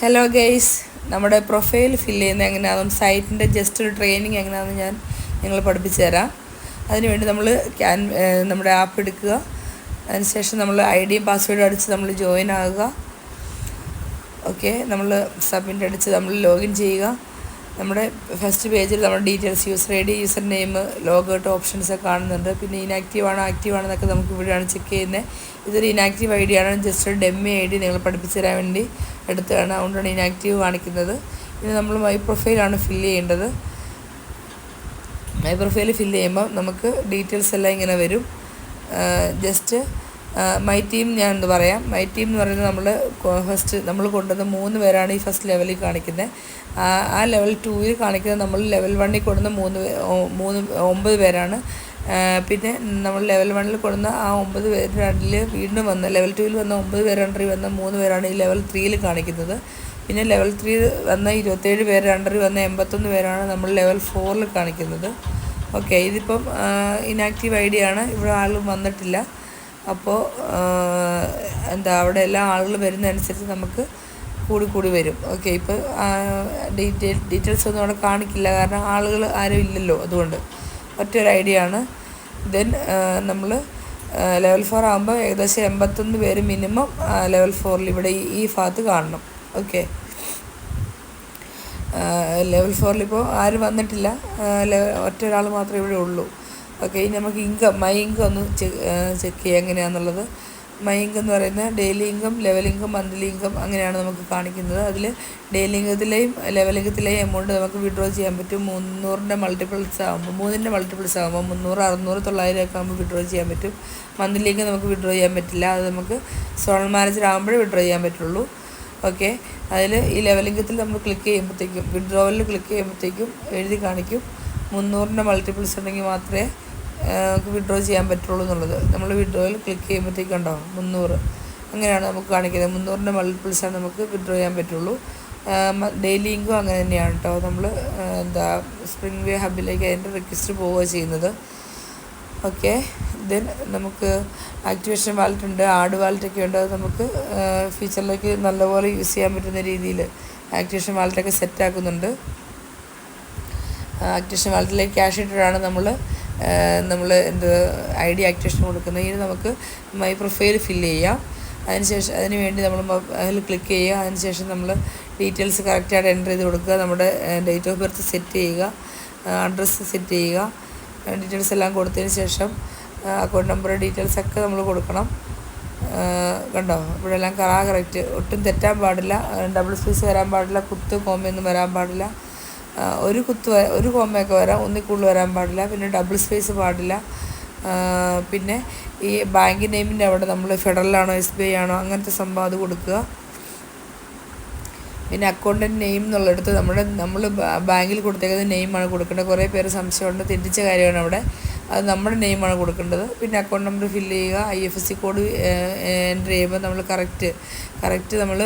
Hello guys, നമ്മുടെ profile fill ചെയ്യുന്നത് എങ്ങനെയാണെന്നും സൈറ്റിൻ്റെ ജസ്റ്റ് ഒരു ട്രെയിനിങ് എങ്ങനെയാണെന്ന് ഞാൻ നിങ്ങളെ പഠിപ്പിച്ചു തരാം. അതിനുവേണ്ടി നമ്മൾ നമ്മുടെ ആപ്പ് എടുക്കുക. അതിനുശേഷം നമ്മൾ ഐഡിയും പാസ്വേഡും അടിച്ച് നമ്മൾ ജോയിൻ ആകുക. ഓക്കെ, നമ്മൾ സബ്മിറ്റ് അടിച്ച് നമ്മൾ ലോഗിൻ ചെയ്യുക. നമ്മുടെ ഫസ്റ്റ് പേജിൽ നമ്മുടെ details, user I D, user name, logout ഓപ്ഷൻസൊക്കെ കാണുന്നുണ്ട്. പിന്നെ ഇനാക്റ്റീവ് ആണോ ആക്റ്റീവ് ആണോ എന്നൊക്കെ നമുക്ക് ഇവിടെയാണ് ചെക്ക് ചെയ്യുന്നത്. ഇതൊരു ഇനാക്റ്റീവ് ഐ ഡി ആണ്. ജസ്റ്റ് ഒരു ഡെമ്മി ഐ ഡി നിങ്ങൾ പഠിപ്പിച്ചു തരാൻ വേണ്ടി എടുത്തതാണ്, അതുകൊണ്ടാണ് ഇനാക്റ്റീവ് കാണിക്കുന്നത്. ഇനി നമ്മൾ മൈ പ്രൊഫൈലാണ് ഫില്ല് ചെയ്യേണ്ടത്. മൈ പ്രൊഫൈൽ ഫില്ല് ചെയ്യുമ്പോൾ നമുക്ക് ഡീറ്റെയിൽസ് എല്ലാം ഇങ്ങനെ വരും. ജസ്റ്റ് മൈ ടീം ഞാൻ എന്ന് പറയാം. മൈ ടീം എന്ന് പറയുന്നത് നമ്മൾ കൊണ്ടുവന്ന 3 പേരാണ് ഈ ഫസ്റ്റ് ലെവലിൽ കാണിക്കുന്നത്. ആ ലെവൽ 2ൽ കാണിക്കുന്നത് നമ്മൾ ലെവൽ 1ൽ കൊണ്ടുവന്ന 9 പേരാണ്. പിന്നെ നമ്മൾ ലെവൽ 1ൽ കൊണ്ടുവന്ന ആ 9 പേരിൽ വീണ്ടും വന്ന ലെവൽ 2ൽ വന്ന 9 പേര് അണ്ടറിൽ വന്ന 3 പേരാണ് ഈ ലെവൽ 3ൽ കാണിക്കുന്നത്. പിന്നെ ലെവൽ 3 വന്ന 27 പേര് അണ്ടറിൽ വന്ന 81 പേരാണ് നമ്മൾ ലെവൽ 4ൽ കാണിക്കുന്നത്. ഓക്കെ, ഇതിപ്പം ഇനാക്റ്റീവ് ഐ ഡി ആണ്. ഇവിടെ ആളും വന്നിട്ടില്ല. അപ്പോൾ അവിടെ എല്ലാ ആളുകൾ വരുന്നതനുസരിച്ച് നമുക്ക് കൂടി വരും. ഓക്കെ, ഇപ്പോൾ ഡീറ്റെയിൽസ് ഒന്നും അവിടെ കാണിക്കില്ല, കാരണം ആളുകൾ ആരും ഇല്ലല്ലോ. അതുകൊണ്ട് ഒറ്റൊരു ഐ ഡി ആണ്. ദെൻ നമ്മൾ ലെവൽ 4 ആകുമ്പോൾ ഏകദേശം 81 പേര് മിനിമം ലെവൽ 4ൽ ഇവിടെ ഈ ഭാഗത്ത് കാണണം. ഓക്കെ, ലെവൽ 4ൽ ഇപ്പോൾ ആരും വന്നിട്ടില്ല, ഒറ്റ ഒരാൾ മാത്രമേ ഇവിടെ ഉള്ളൂ. ഓക്കെ, ഇനി നമുക്ക് മൈ ഇൻകം ഒന്ന് ചെക്ക് ചെയ്യാം എങ്ങനെയാണെന്നുള്ളത്. മൈ ഇൻകം എന്ന് പറയുന്നത് daily income, level income, monthly income അങ്ങനെയാണ് നമുക്ക് കാണിക്കുന്നത്. അതിൽ ഡെയിലി ഇൻകത്തിലെയും ലെവൽ ഇൻകത്തിലെയും എമൗണ്ട് നമുക്ക് വിഡ്രോ ചെയ്യാൻ പറ്റും. 300ൻ്റെ മൾട്ടിപ്പിൾസ് ആകുമ്പോൾ 3ൻ്റെ മൾട്ടിപ്പിൾസ് ആകുമ്പോൾ 300, 600, 900 ഒക്കെ ആകുമ്പോൾ വിഡ്രോ ചെയ്യാൻ പറ്റും. മന്ത്ലി ഇൻകം നമുക്ക് വിഡ്രോ ചെയ്യാൻ പറ്റില്ല. അത് നമുക്ക് സോണൽ മാനേജർ ആകുമ്പോഴേ വിഡ്രോ ചെയ്യാൻ പറ്റുള്ളൂ. ഓക്കെ, അതിൽ ഈ ലെവൽ ഇൻകത്തിൽ നമ്മൾ ക്ലിക്ക് ചെയ്യുമ്പോഴത്തേക്കും, വിഡ്രോവലിൽ ക്ലിക്ക് ചെയ്യുമ്പോഴത്തേക്കും എഴുതി കാണിക്കും 300ൻ്റെ മൾട്ടിപ്പിൾസ് ഉണ്ടെങ്കിൽ മാത്രമേ നമുക്ക് വിഡ്രോ ചെയ്യാൻ പറ്റുള്ളൂ എന്നുള്ളത്. നമ്മൾ വിഡ്രോയിൽ ക്ലിക്ക് ചെയ്യുമ്പോഴത്തേക്കും ഉണ്ടാവും 300, അങ്ങനെയാണ് നമുക്ക് കാണിക്കുന്നത്. 300ൻ്റെ മൾട്ടിപ്പിൾസാണ് നമുക്ക് വിഡ്രോ ചെയ്യാൻ പറ്റുള്ളൂ. ഡെയിലി ഇൻകം അങ്ങനെ തന്നെയാണ് കേട്ടോ. നമ്മൾ സ്പ്രിംഗ് വേ ഹബിലേക്ക് അതിൻ്റെ റിക്വസ്റ്റ് പോവുക ചെയ്യുന്നത്. ഓക്കെ, ദെൻ നമുക്ക് ആക്ടിവേഷൻ വാലറ്റ് ഉണ്ട്, ആഡ് വാലറ്റൊക്കെ ഉണ്ട്. അത് നമുക്ക് ഫ്യൂച്ചറിലേക്ക് നല്ലപോലെ യൂസ് ചെയ്യാൻ പറ്റുന്ന രീതിയിൽ ആക്ടിവേഷൻ വാലറ്റൊക്കെ സെറ്റാക്കുന്നുണ്ട്. ആക്ടിവേഷൻ വാലറ്റിലേക്ക് ക്യാഷ് ഇട്ടിട്ടാണ് നമ്മൾ ഐ ഡി ആക്ടിവേഷൻ കൊടുക്കുന്നത്. ഇനി നമുക്ക് മൈ പ്രൊഫൈൽ ഫില്ല് ചെയ്യാം. അതിന് വേണ്ടി നമ്മൾ അതിൽ ക്ലിക്ക് ചെയ്യുക. അതിനുശേഷം നമ്മൾ ഡീറ്റെയിൽസ് കറക്റ്റായിട്ട് എൻ്റർ ചെയ്ത് കൊടുക്കുക. നമ്മുടെ ഡേറ്റ് ഓഫ് ബർത്ത് സെറ്റ് ചെയ്യുക, അഡ്രസ്സ് സെറ്റ് ചെയ്യുക. ഡീറ്റെയിൽസ് എല്ലാം കൊടുത്തതിന് ശേഷം അക്കൗണ്ട് നമ്പർ ഡീറ്റെയിൽസൊക്കെ നമ്മൾ കൊടുക്കണം. കണ്ടോ, ഇവിടെ എല്ലാം കറക്റ്റ്, ഒട്ടും തെറ്റാൻ പാടില്ല. ഡബിൾ സ്പേസ് വരാൻ പാടില്ല, കുത്ത് കോമയൊന്നും വരാൻ പാടില്ല. ഒരു കോമയൊക്കെ വരാം, ഒന്നിൽ കൂടുതൽ വരാൻ പാടില്ല. പിന്നെ ഡബിൾ സ്പേസ് പാടില്ല. പിന്നെ ഈ ബാങ്ക് നെയിമിൻ്റെ അവിടെ നമ്മൾ ഫെഡറലാണോ SBI ആണോ അങ്ങനത്തെ സംഭവം അത് കൊടുക്കുക. പിന്നെ അക്കൗണ്ടൻ്റ് നെയിം എന്നുള്ളിടത്ത് നമ്മൾ ബാങ്കിൽ കൊടുത്തേക്കുന്നത് നെയിമാണ് കൊടുക്കേണ്ടത്. കുറേ പേര് സംശയമുണ്ട്, തെറ്റിച്ച കാര്യമാണ് അവിടെ. അത് നമ്മുടെ നെയിമാണ് കൊടുക്കേണ്ടത്. പിന്നെ അക്കൗണ്ട് നമ്പർ ഫില്ല് ചെയ്യുക. IFSC കോഡ് എൻ്റർ ചെയ്യുമ്പോൾ നമ്മൾ കറക്റ്റ് നമ്മൾ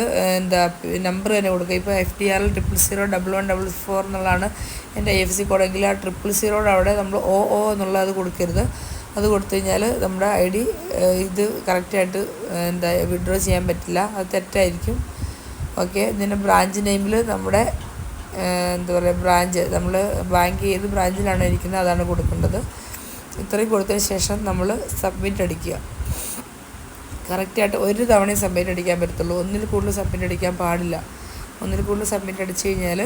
നമ്പർ തന്നെ കൊടുക്കുക. ഇപ്പോൾ FDR 0001144 എന്നുള്ളതാണ് എൻ്റെ IFSC കോഡെങ്കിൽ ആ 000 അവിടെ നമ്മൾ OO എന്നുള്ളത് കൊടുക്കരുത്. അത് കൊടുത്തു കഴിഞ്ഞാൽ നമ്മുടെ ഐ ഡി ഇത് കറക്റ്റായിട്ട് വിഡ്രോ ചെയ്യാൻ പറ്റില്ല, അത് തെറ്റായിരിക്കും. ഓക്കെ, ഇതിൻ്റെ ബ്രാഞ്ച് നെയിമിൽ നമ്മുടെ ബ്രാഞ്ച്, നമ്മൾ ബാങ്ക് ഏത് ബ്രാഞ്ചിലാണ് ഇരിക്കുന്നത് അതാണ് കൊടുക്കേണ്ടത്. ഇത്രയും കൊടുത്തതിന് ശേഷം നമ്മൾ സബ്മിറ്റ് അടിക്കുക. കറക്റ്റായിട്ട് ഒരു തവണയും സബ്മിറ്റ് അടിക്കാൻ പറ്റത്തുള്ളൂ, ഒന്നിൽ കൂടുതൽ സബ്മിറ്റ് അടിക്കാൻ പാടില്ല. ഒന്നിൽ കൂടുതൽ സബ്മിറ്റ് അടിച്ചു കഴിഞ്ഞാൽ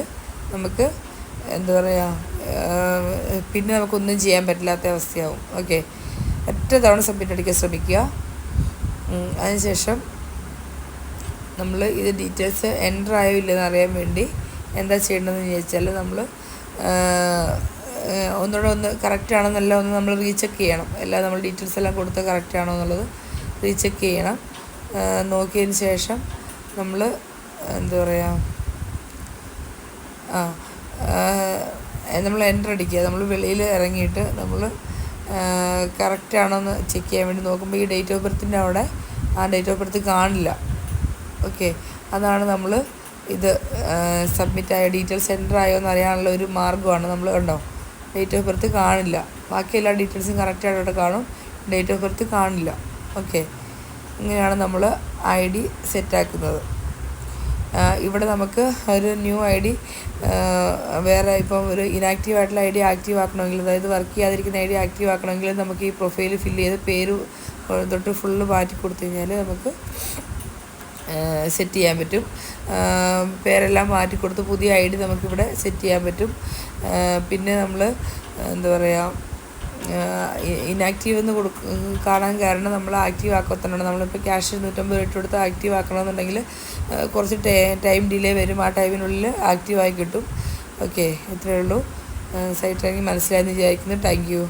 നമുക്ക് പിന്നെ നമുക്കൊന്നും ചെയ്യാൻ പറ്റില്ലാത്ത അവസ്ഥയാവും. ഓക്കെ, ഒറ്റ തവണ സബ്മിറ്റ് അടിക്കാൻ ശ്രമിക്കുക. അതിനുശേഷം നമ്മൾ ഇത് ഡീറ്റെയിൽസ് എൻ്റർ ആയോ ഇല്ലെന്ന് അറിയാൻ വേണ്ടി എന്താ ചെയ്യേണ്ടതെന്ന് ചോദിച്ചാൽ നമ്മൾ ഒന്ന് കറക്റ്റാണെന്നല്ല ഒന്ന് നമ്മൾ റീചെക്ക് ചെയ്യണം. എല്ലാം നമ്മൾ ഡീറ്റെയിൽസ് എല്ലാം കൊടുത്ത് കറക്റ്റാണോ എന്നുള്ളത് റീചെക്ക് ചെയ്യണം. നോക്കിയതിന് ശേഷം നമ്മൾ നമ്മൾ എൻ്റർ അടിക്കുക. നമ്മൾ വെളിയിൽ ഇറങ്ങിയിട്ട് നമ്മൾ കറക്റ്റാണോ എന്ന് ചെക്ക് ചെയ്യാൻ വേണ്ടി നോക്കുമ്പോൾ ഈ ഡേറ്റ് ഓഫ് ബർത്തിൻ്റെ അവിടെ ആ ഡേറ്റ് ഓഫ് ബർത്ത് കാണില്ല. ഓക്കെ, അതാണ് നമ്മൾ ഇത് സബ്മിറ്റായ ഡീറ്റെയിൽസ് എൻ്റർ ആയോ എന്ന് അറിയാനുള്ള ഒരു മാർഗ്ഗമാണ്. നമ്മൾ കണ്ടോ, ഡേറ്റ് ഓഫ് ബർത്ത് കാണില്ല, ബാക്കി എല്ലാ ഡീറ്റെയിൽസും കറക്റ്റായിട്ട് അവിടെ കാണും, ഡേറ്റ് ഓഫ് ബർത്ത് കാണില്ല. ഓക്കെ, ഇങ്ങനെയാണ് നമ്മൾ ഐ ഡി സെറ്റാക്കുന്നത്. ഇവിടെ നമുക്ക് ഒരു ന്യൂ ഐ ഡി വേറെ ഇപ്പം ഒരു ഇനാക്റ്റീവ് ആയിട്ടുള്ള ഐ ഡി ആക്റ്റീവ് ആക്കണമെങ്കിൽ, അതായത് വർക്ക് ചെയ്യാതിരിക്കുന്ന ഐ ഡി ആക്റ്റീവ് ആക്കണമെങ്കിൽ നമുക്ക് ഈ പ്രൊഫൈൽ ഫില്ല് ചെയ്ത് പേര് തൊട്ട് ഫുള്ള് മാറ്റി കൊടുത്തു കഴിഞ്ഞാൽ നമുക്ക് സെറ്റ് ചെയ്യാൻ പറ്റും. പേരെല്ലാം മാറ്റി കൊടുത്ത് പുതിയ ഐ ഡി നമുക്കിവിടെ സെറ്റ് ചെയ്യാൻ പറ്റും. പിന്നെ നമ്മൾ എന്താ പറയുക, ഇനാക്റ്റീവ് എന്ന് കാണാൻ കാരണം നമ്മൾ ആക്റ്റീവ് ആക്കത്തണം. നമ്മളിപ്പോൾ ക്യാഷ് 150 രൂപ ഇട്ട് കൊടുത്ത് ആക്റ്റീവ് ആക്കണമെന്നുണ്ടെങ്കിൽ കുറച്ച് ടൈം ഡിലേ വരും. ആ ടൈമിനുള്ളിൽ ആക്റ്റീവായി കിട്ടും. ഓക്കെ, ഇത്രയേ ഉള്ളൂ. സൈറ്റ് ട്രെയിനിങ് മനസ്സിലായെന്ന് വിചാരിക്കുന്നു. Thank you.